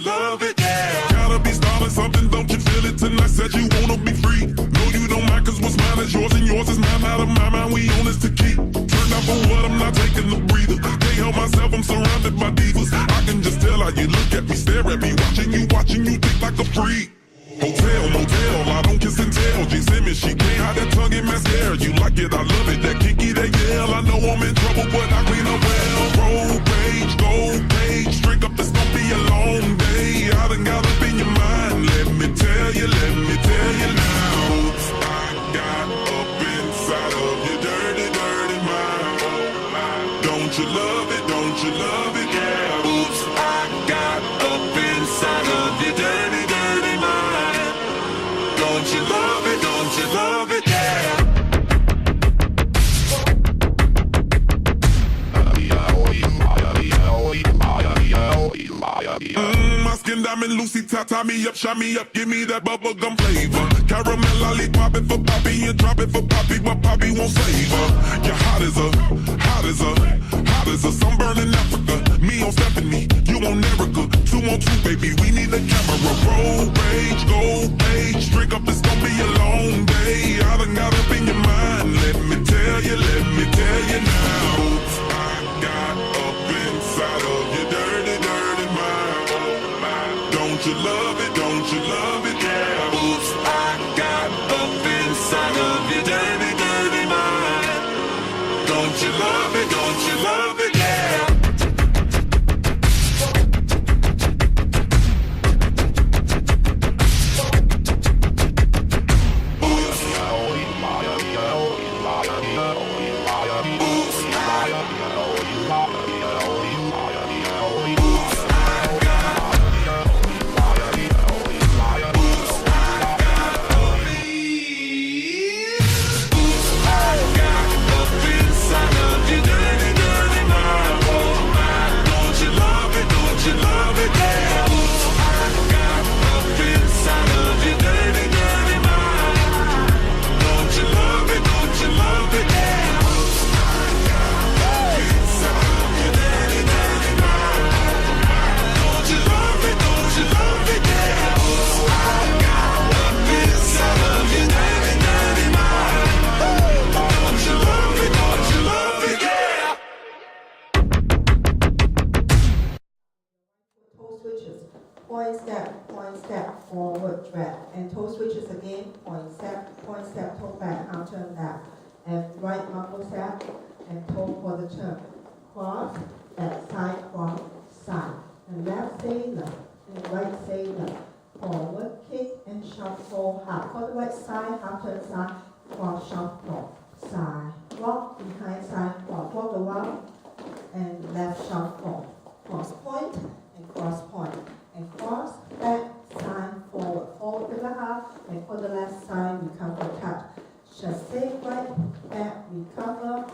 love it? Yeah. Gotta be starting something, don't you feel it tonight? Said you wanna be free. No, you don't mind, cause what's mine is yours and yours is mine. Out of my mind, we own this to keep. Turned out for what, I'm not taking the breather. Can't help myself, I'm surrounded by divas. I can just tell how you look at me, stare at me, watching you think like a freak. Hotel, motel, I don't kiss and tell. G Simmons, she can't hide that tongue in mascara. You like it, I love it, that kinky, that yell. I know I'm in trouble, but I clean up well. Road rage, gold page, drink up, it's gonna be a long day. I done got up in your mind, let me tell you now. Oops, I got up inside of your dirty, dirty mind. Don't you love it, don't you love it, yeah. Oops, I got up inside of your dirty, dirty mind. Don't you love it, don't you love it, yeah. My skin diamond, Lucy, tie me up, shine me up, give me that bubblegum flavor. Caramel lollipop it for Poppy and drop it for Poppy, but Poppy won't save her. You're hot as a sunburn in Africa. Me on Stephanie, you on Erica. 2 on 2, baby, we need a camera. Road rage, gold page, drink up, it's gonna be a long day. I done got up in your mind, let me tell you now. Oops, I got up inside of your dirty, dirty mind. Don't you love it, don't you love it, yeah. Oops, I got up inside of your dirty, dirty mind. Don't you love it, don't you love it, yeah. Point step, forward drag, and toe switches again, point step, toe back, arm turn back, and right muffle step, and toe for the turn. Cross, cross, side, and left sailor, and right sailor, forward, kick, and shuffle half. For the right side, half turn side, cross, shuffle, side, walk, behind side, walk around, and left shuffle, cross point, and cross point. And cross, back, side, forward to the half, and for the left side, recover, touch. Chassé, right, back, recover,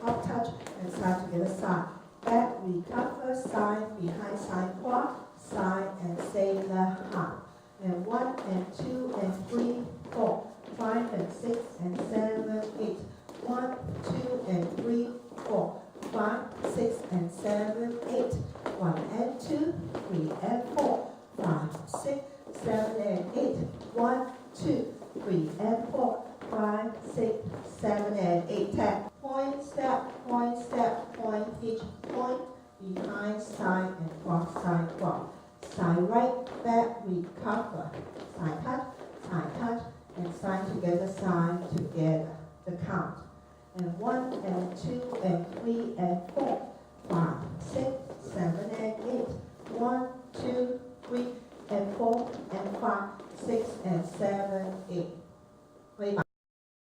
up touch, and side to the other side. Back, recover, side, behind, side, and sailor half. And 1 and 2 and 3, 4, 5 and 6 and 7, 8. 1, 2 and 3, 4, 5, 6 and 7, 8. 1 and 2, 3 and 4, 5, 6, 7 and 8. 1, 2, 3 and 4, 5, 6, 7 and 8. Tap. Point, step, point, each point, behind, side, and cross, side, cross. Side right, back, recover. Side touch, and side together, the count. And 1 and 2 and 3 and 4, 5, 6, 7